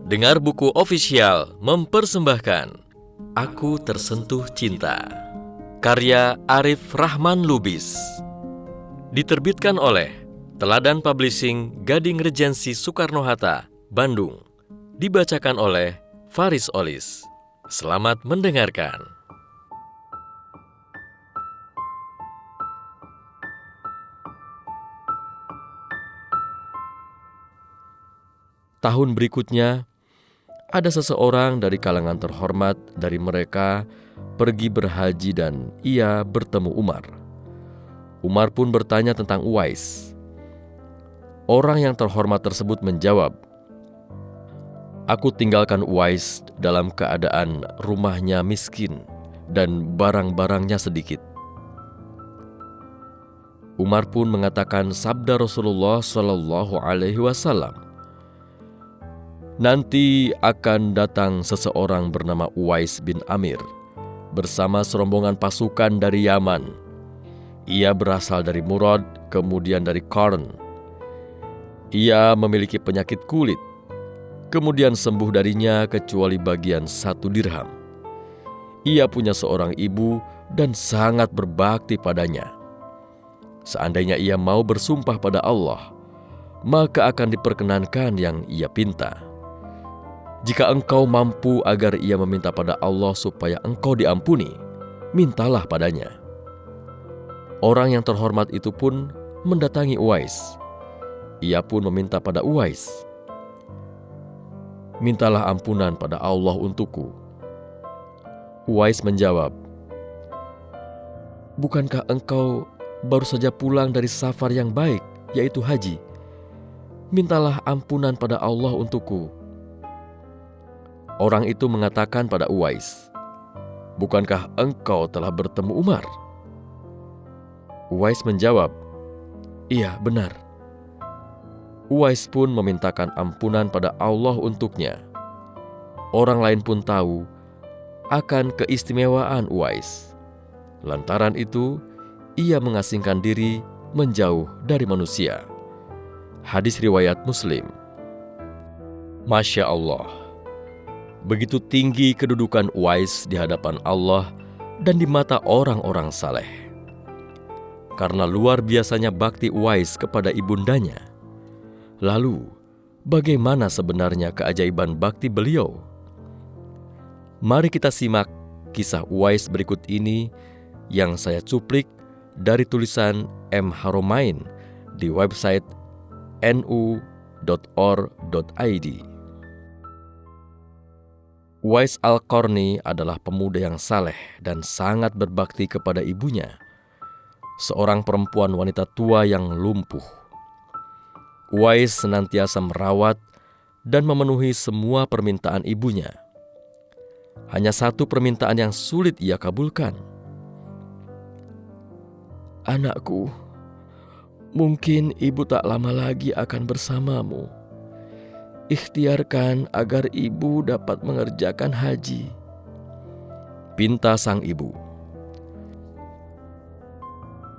Dengar Buku Official mempersembahkan Aku Tersentuh Cinta, karya Arif Rahman Lubis. Diterbitkan oleh Teladan Publishing, Gading Regensi Soekarno-Hatta, Bandung. Dibacakan oleh Faris Olis. Selamat mendengarkan. Tahun berikutnya, ada seseorang dari kalangan terhormat dari mereka pergi berhaji dan ia bertemu Umar. Umar pun bertanya tentang Uwais. Orang yang terhormat tersebut menjawab, "Aku tinggalkan Uwais dalam keadaan rumahnya miskin dan barang-barangnya sedikit." Umar pun mengatakan sabda Rasulullah SAW, "Nanti akan datang seseorang bernama Uwais bin Amir bersama serombongan pasukan dari Yaman. Ia berasal dari Murad, kemudian dari Qarn. Ia memiliki penyakit kulit, kemudian sembuh darinya kecuali bagian 1 dirham. Ia punya seorang ibu dan sangat berbakti padanya. Seandainya ia mau bersumpah pada Allah, maka akan diperkenankan yang ia pinta. Jika engkau mampu agar ia meminta pada Allah supaya engkau diampuni, mintalah padanya." Orang yang terhormat itu pun mendatangi Uwais. Ia pun meminta pada Uwais, "Mintalah ampunan pada Allah untukku." Uwais menjawab, "Bukankah engkau baru saja pulang dari safar yang baik, yaitu haji? Mintalah ampunan pada Allah untukku." Orang itu mengatakan pada Uwais, "Bukankah engkau telah bertemu Umar?" Uwais menjawab, "Iya, benar." Uwais pun memintakan ampunan pada Allah untuknya. Orang lain pun tahu akan keistimewaan Uwais. Lantaran itu, ia mengasingkan diri menjauh dari manusia. Hadis riwayat Muslim. Masya Allah, begitu tinggi kedudukan Uwais di hadapan Allah dan di mata orang-orang saleh. Karena luar biasanya bakti Uwais kepada ibundanya. Lalu, bagaimana sebenarnya keajaiban bakti beliau? Mari kita simak kisah Uwais berikut ini yang saya cuplik dari tulisan M. Haromain di website nu.or.id. Uwais Al-Qarni adalah pemuda yang saleh dan sangat berbakti kepada ibunya, seorang perempuan wanita tua yang lumpuh. Uwais senantiasa merawat dan memenuhi semua permintaan ibunya. Hanya satu permintaan yang sulit ia kabulkan. "Anakku, mungkin ibu tak lama lagi akan bersamamu. Ikhtiarkan agar ibu dapat mengerjakan haji," pinta sang ibu.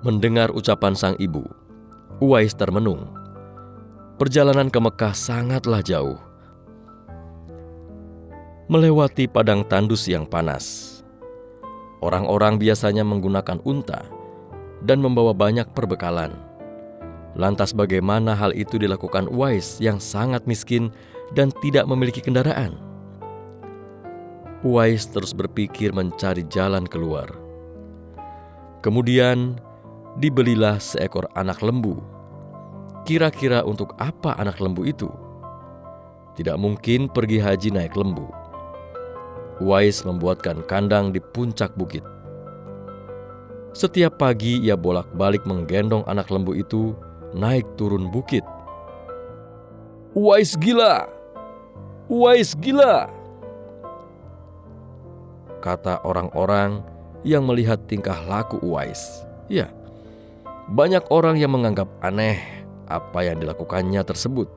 Mendengar ucapan sang ibu, Uwais termenung. Perjalanan ke Mekah sangatlah jauh. Melewati padang tandus yang panas. Orang-orang biasanya menggunakan unta dan membawa banyak perbekalan. Lantas bagaimana hal itu dilakukan Uwais yang sangat miskin dan tidak memiliki kendaraan? Uwais terus berpikir mencari jalan keluar. Kemudian dibelilah seekor anak lembu. Kira-kira untuk apa anak lembu itu? Tidak mungkin pergi haji naik lembu. Uwais membuatkan kandang di puncak bukit. Setiap pagi ia bolak-balik menggendong anak lembu itu naik turun bukit. "Uwais gila! Uwais gila!" kata orang-orang yang melihat tingkah laku Uwais. Ya, banyak orang yang menganggap aneh apa yang dilakukannya tersebut.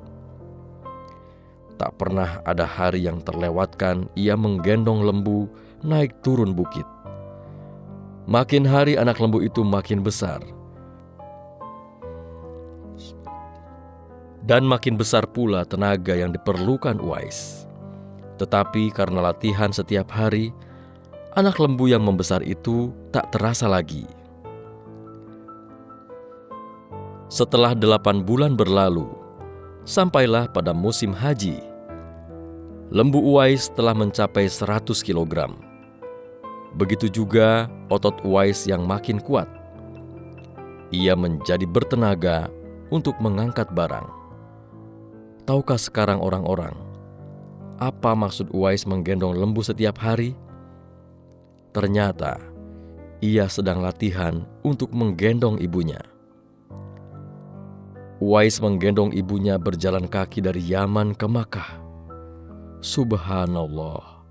Tak pernah ada hari yang terlewatkan ia menggendong lembu naik turun bukit. Makin hari anak lembu itu makin besar. Dan makin besar pula tenaga yang diperlukan Uwais. Tetapi karena latihan setiap hari, anak lembu yang membesar itu tak terasa lagi. Setelah 8 bulan berlalu, sampailah pada musim haji. Lembu Uwais telah mencapai 100 kilogram. Begitu juga otot Uwais yang makin kuat. Ia menjadi bertenaga untuk mengangkat barang. Tahukah sekarang orang-orang apa maksud Uwais menggendong lembu setiap hari? Ternyata ia sedang latihan untuk menggendong ibunya. Uwais menggendong ibunya berjalan kaki dari Yaman ke Makkah. Subhanallah.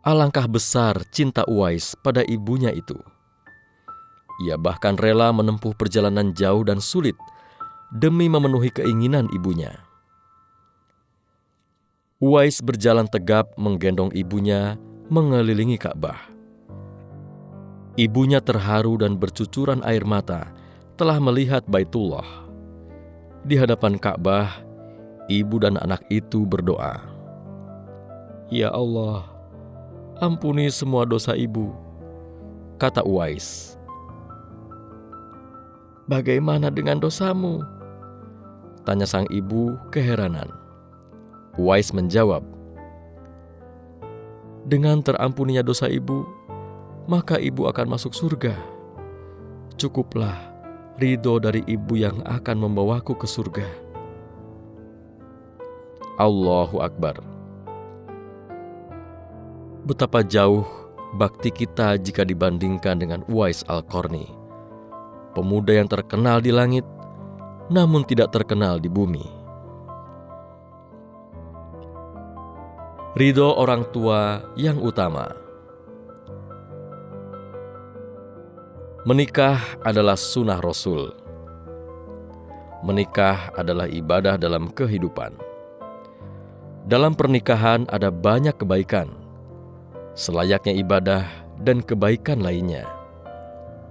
Alangkah besar cinta Uwais pada ibunya itu. Ia bahkan rela menempuh perjalanan jauh dan sulit demi memenuhi keinginan ibunya. Uwais berjalan tegap menggendong ibunya mengelilingi Ka'bah. Ibunya terharu dan bercucuran air mata telah melihat Baitullah. Di hadapan Ka'bah, ibu dan anak itu berdoa, "Ya Allah, ampuni semua dosa ibu," kata Uwais. "Bagaimana dengan dosamu?" tanya sang ibu keheranan. Uwais menjawab, "Dengan terampuninya dosa ibu, maka ibu akan masuk surga. Cukuplah ridho dari ibu yang akan membawaku ke surga." Allahu Akbar. Betapa jauh bakti kita jika dibandingkan dengan Uwais Al-Qarni, pemuda yang terkenal di langit, namun tidak terkenal di bumi. Ridho orang tua yang utama. Menikah adalah sunnah Rasul. Menikah adalah ibadah dalam kehidupan. Dalam pernikahan ada banyak kebaikan, selayaknya ibadah dan kebaikan lainnya.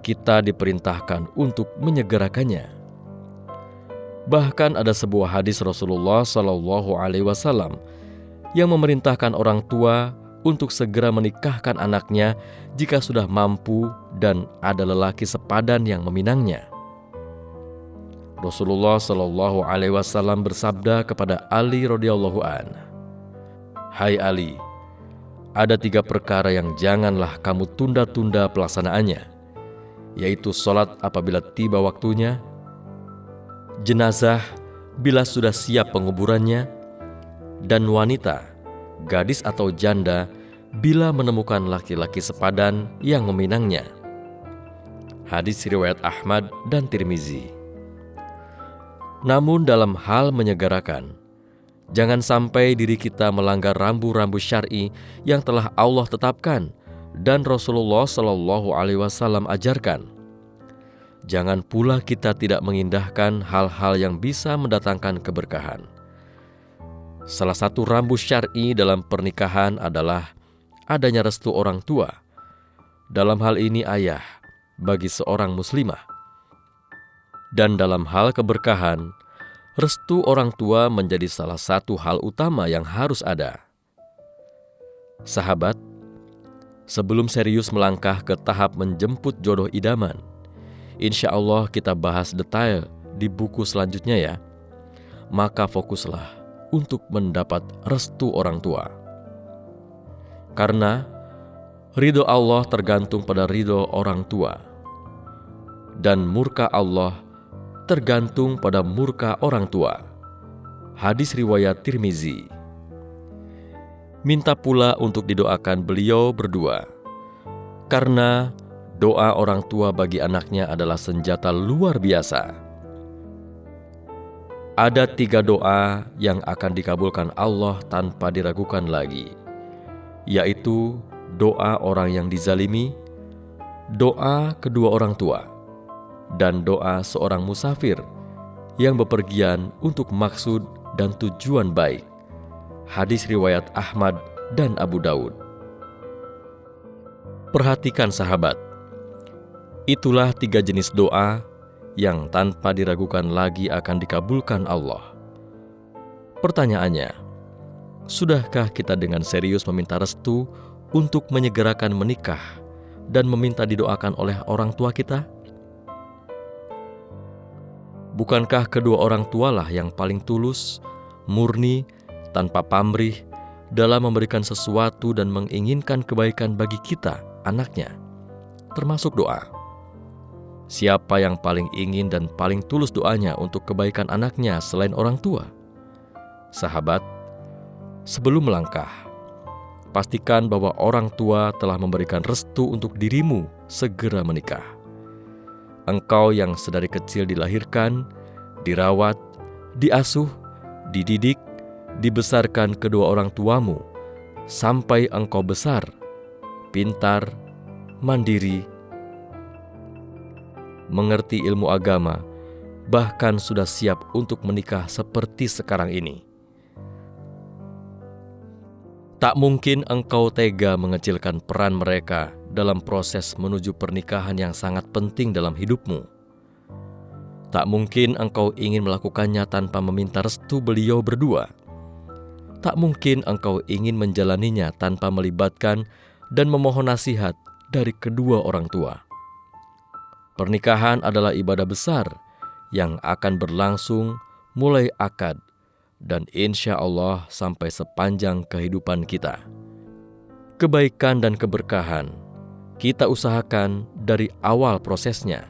Kita diperintahkan untuk menyegerakannya. Bahkan ada sebuah hadis Rasulullah SAW yang memerintahkan orang tua untuk segera menikahkan anaknya jika sudah mampu dan ada lelaki sepadan yang meminangnya. Rasulullah SAW bersabda kepada Ali radhiyallahu an, "Hai Ali, ada 3 perkara yang janganlah kamu tunda-tunda pelaksanaannya, yaitu sholat apabila tiba waktunya, jenazah bila sudah siap penguburannya, dan wanita, gadis atau janda, bila menemukan laki-laki sepadan yang meminangnya." Hadis riwayat Ahmad dan Tirmizi. Namun dalam hal menyegerakan, jangan sampai diri kita melanggar rambu-rambu syar'i yang telah Allah tetapkan dan Rasulullah SAW ajarkan. Jangan pula kita tidak mengindahkan hal-hal yang bisa mendatangkan keberkahan. Salah satu rambu syar'i dalam pernikahan adalah adanya restu orang tua. Dalam hal ini ayah bagi seorang muslimah. Dan dalam hal keberkahan, restu orang tua menjadi salah satu hal utama yang harus ada. Sahabat, sebelum serius melangkah ke tahap menjemput jodoh idaman, insya Allah kita bahas detail di buku selanjutnya ya. Maka fokuslah untuk mendapat restu orang tua. Karena ridho Allah tergantung pada ridho orang tua, dan murka Allah tergantung pada murka orang tua. Hadis riwayat Tirmizi. Minta pula untuk didoakan beliau berdua, karena doa orang tua bagi anaknya adalah senjata luar biasa. Ada 3 doa yang akan dikabulkan Allah tanpa diragukan lagi, yaitu doa orang yang dizalimi, doa kedua orang tua, dan doa seorang musafir yang bepergian untuk maksud dan tujuan baik. Hadis riwayat Ahmad dan Abu Daud. Perhatikan sahabat, itulah 3 jenis doa yang tanpa diragukan lagi akan dikabulkan Allah. Pertanyaannya, Sudahkah kita dengan serius meminta restu untuk menyegerakan menikah dan meminta didoakan oleh orang tua kita? Bukankah kedua orang tualah yang paling tulus, murni, tanpa pamrih dalam memberikan sesuatu dan menginginkan kebaikan bagi kita, anaknya, termasuk doa? Siapa yang paling ingin dan paling tulus doanya untuk kebaikan anaknya selain orang tua? Sahabat, sebelum melangkah, pastikan bahwa orang tua telah memberikan restu untuk dirimu segera menikah. Engkau yang sedari kecil dilahirkan, dirawat, diasuh, dididik, dibesarkan kedua orang tuamu, sampai engkau besar, pintar, mandiri, mengerti ilmu agama, bahkan sudah siap untuk menikah seperti sekarang ini. Tak mungkin engkau tega mengecilkan peran mereka dalam proses menuju pernikahan yang sangat penting dalam hidupmu. Tak mungkin engkau ingin melakukannya tanpa meminta restu beliau berdua. Tak mungkin engkau ingin menjalaninya tanpa melibatkan dan memohon nasihat dari kedua orang tua. Pernikahan adalah ibadah besar yang akan berlangsung mulai akad dan insya Allah sampai sepanjang kehidupan kita. Kebaikan dan keberkahan kita usahakan dari awal prosesnya,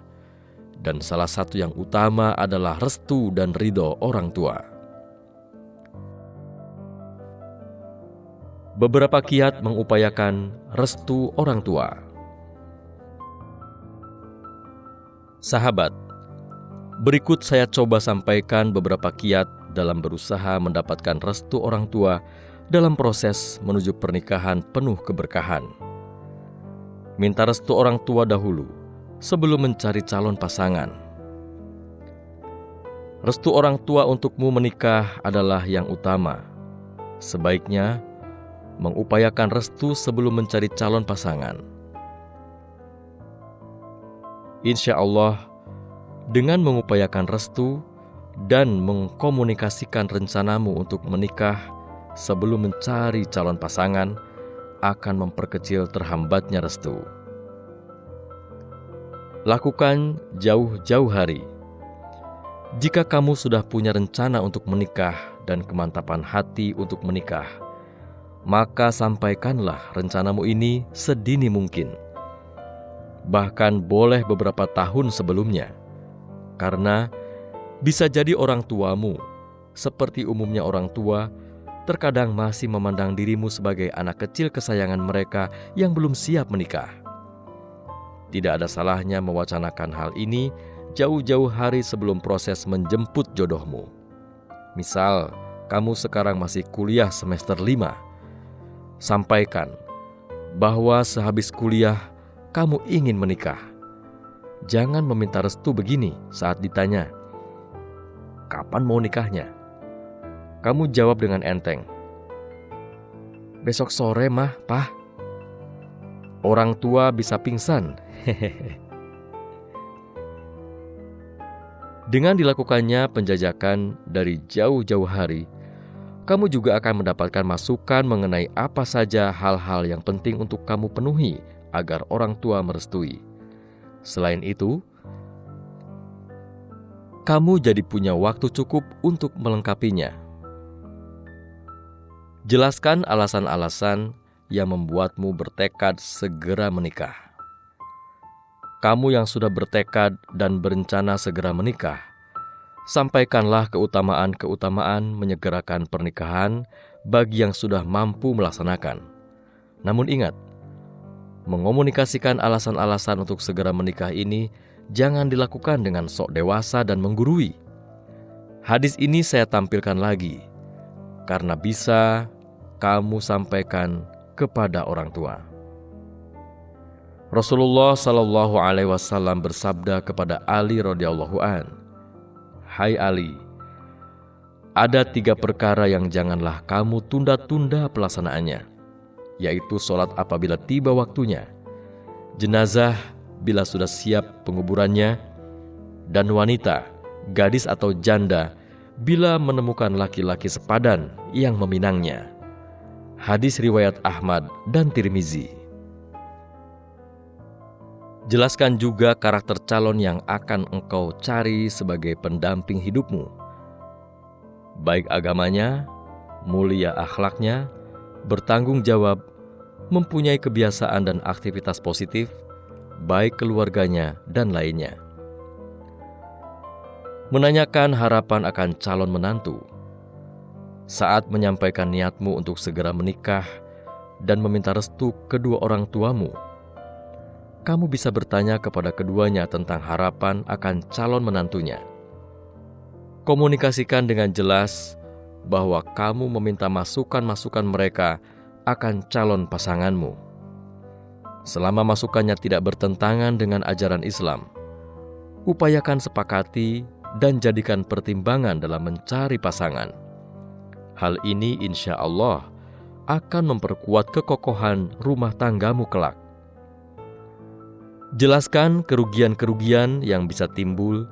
dan salah satu yang utama adalah restu dan ridho orang tua. Beberapa kiat mengupayakan restu orang tua. Sahabat, berikut saya coba sampaikan beberapa kiat dalam berusaha mendapatkan restu orang tua dalam proses menuju pernikahan penuh keberkahan. Minta restu orang tua dahulu sebelum mencari calon pasangan. Restu orang tua untukmu menikah adalah yang utama. Sebaiknya mengupayakan restu sebelum mencari calon pasangan. Insya Allah, dengan mengupayakan restu dan mengkomunikasikan rencanamu untuk menikah sebelum mencari calon pasangan akan memperkecil terhambatnya restu. Lakukan jauh-jauh hari. Jika kamu sudah punya rencana untuk menikah dan kemantapan hati untuk menikah, maka sampaikanlah rencanamu ini sedini mungkin. Bahkan boleh beberapa tahun sebelumnya, karena bisa jadi orang tuamu, seperti umumnya orang tua, terkadang masih memandang dirimu sebagai anak kecil kesayangan mereka yang belum siap menikah. Tidak ada salahnya mewacanakan hal ini jauh-jauh hari sebelum proses menjemput jodohmu. Misal, kamu sekarang masih kuliah semester 5. Sampaikan bahwa sehabis kuliah kamu ingin menikah. Jangan meminta restu begini saat ditanya, "Kapan mau nikahnya?" Kamu jawab dengan enteng, "Besok sore mah, Pah." Orang tua bisa pingsan. Dengan dilakukannya penjajakan dari jauh-jauh hari, kamu juga akan mendapatkan masukan mengenai apa saja hal-hal yang penting untuk kamu penuhi agar orang tua merestui. Selain itu, kamu jadi punya waktu cukup untuk melengkapinya. Jelaskan alasan-alasan yang membuatmu bertekad segera menikah. Kamu yang sudah bertekad dan berencana segera menikah, sampaikanlah keutamaan-keutamaan menyegerakan pernikahan bagi yang sudah mampu melaksanakan. Namun ingat, mengomunikasikan alasan-alasan untuk segera menikah ini jangan dilakukan dengan sok dewasa dan menggurui. Hadis ini saya tampilkan lagi, karena bisa kamu sampaikan kepada orang tua. Rasulullah Shallallahu Alaihi Wasallam bersabda kepada Ali radhiyallahu an, "Hai Ali, ada 3 perkara yang janganlah kamu tunda-tunda pelaksanaannya, yaitu sholat apabila tiba waktunya, jenazah bila sudah siap penguburannya, dan wanita, gadis atau janda, bila menemukan laki-laki sepadan yang meminangnya." Hadis riwayat Ahmad dan Tirmizi. Jelaskan juga karakter calon yang akan engkau cari sebagai pendamping hidupmu. Baik agamanya, mulia akhlaknya, bertanggung jawab, mempunyai kebiasaan dan aktivitas positif, baik keluarganya dan lainnya. Menanyakan harapan akan calon menantu. Saat menyampaikan niatmu untuk segera menikah dan meminta restu kedua orang tuamu, kamu bisa bertanya kepada keduanya tentang harapan akan calon menantunya. Komunikasikan dengan jelas bahwa kamu meminta masukan-masukan mereka akan calon pasanganmu. Selama masukannya tidak bertentangan dengan ajaran Islam, upayakan sepakati dan jadikan pertimbangan dalam mencari pasangan. Hal ini insya Allah akan memperkuat kekokohan rumah tanggamu kelak. Jelaskan kerugian-kerugian yang bisa timbul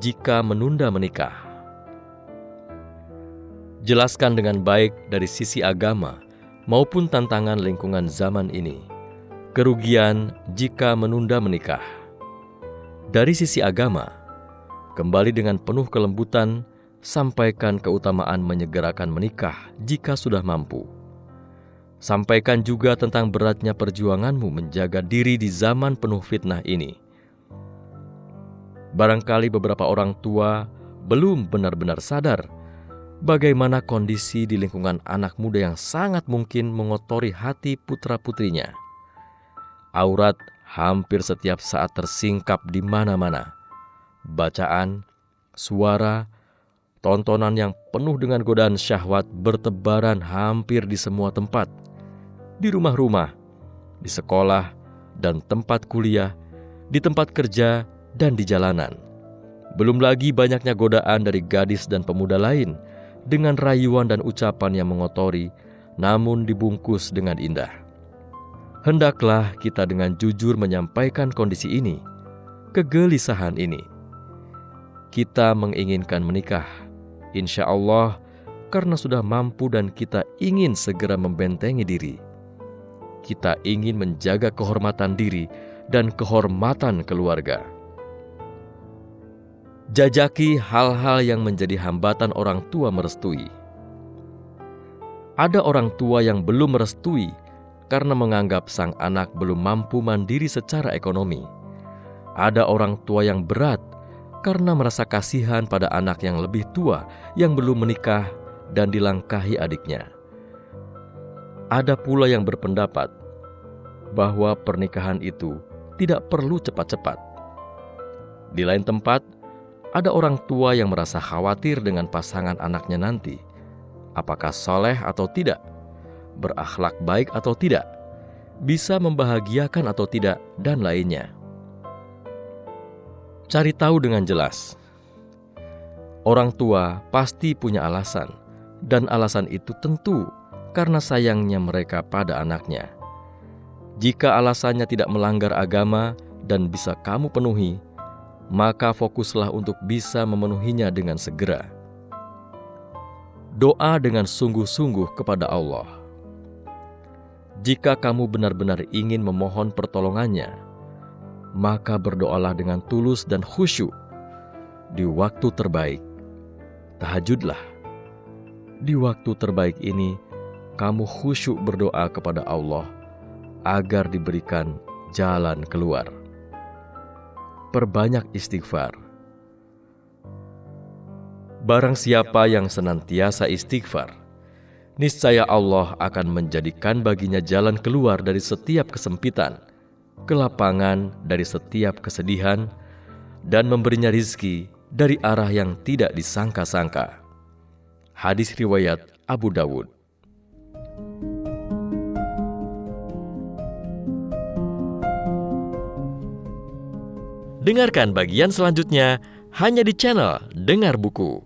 jika menunda menikah. Jelaskan dengan baik dari sisi agama maupun tantangan lingkungan zaman ini. Kerugian jika menunda menikah. Dari sisi agama, kembali dengan penuh kelembutan, sampaikan keutamaan menyegerakan menikah jika sudah mampu. Sampaikan juga tentang beratnya perjuanganmu menjaga diri di zaman penuh fitnah ini. Barangkali beberapa orang tua belum benar-benar sadar bagaimana kondisi di lingkungan anak muda yang sangat mungkin mengotori hati putra-putrinya. Aurat hampir setiap saat tersingkap di mana-mana. Bacaan, suara, tontonan yang penuh dengan godaan syahwat bertebaran hampir di semua tempat. Di rumah-rumah, di sekolah dan tempat kuliah, di tempat kerja dan di jalanan. Belum lagi banyaknya godaan dari gadis dan pemuda lain dengan rayuan dan ucapan yang mengotori, namun dibungkus dengan indah. Hendaklah kita dengan jujur menyampaikan kondisi ini, kegelisahan ini. Kita menginginkan menikah, insya Allah, karena sudah mampu dan kita ingin segera membentengi diri. Kita ingin menjaga kehormatan diri dan kehormatan keluarga. Jajaki hal-hal yang menjadi hambatan orang tua merestui. Ada orang tua yang belum merestui karena menganggap sang anak belum mampu mandiri secara ekonomi. Ada orang tua yang berat karena merasa kasihan pada anak yang lebih tua yang belum menikah dan dilangkahi adiknya. Ada pula yang berpendapat bahwa pernikahan itu tidak perlu cepat-cepat. Di lain tempat, ada orang tua yang merasa khawatir dengan pasangan anaknya nanti. Apakah soleh atau tidak, berakhlak baik atau tidak, bisa membahagiakan atau tidak, dan lainnya. Cari tahu dengan jelas. Orang tua pasti punya alasan, dan alasan itu tentu karena sayangnya mereka pada anaknya. Jika alasannya tidak melanggar agama dan bisa kamu penuhi, maka fokuslah untuk bisa memenuhinya dengan segera. Doa dengan sungguh-sungguh kepada Allah. Jika kamu benar-benar ingin memohon pertolongannya, maka berdoalah dengan tulus dan khusyuk. Di waktu terbaik, tahajudlah. Di waktu terbaik ini, kamu khusyuk berdoa kepada Allah agar diberikan jalan keluar. Perbanyak istighfar. Barang siapa yang senantiasa istighfar, niscaya Allah akan menjadikan baginya jalan keluar dari setiap kesempitan, kelapangan dari setiap kesedihan, dan memberinya rizki dari arah yang tidak disangka-sangka. Hadis riwayat Abu Dawud. Dengarkan bagian selanjutnya hanya di channel Dengar Buku.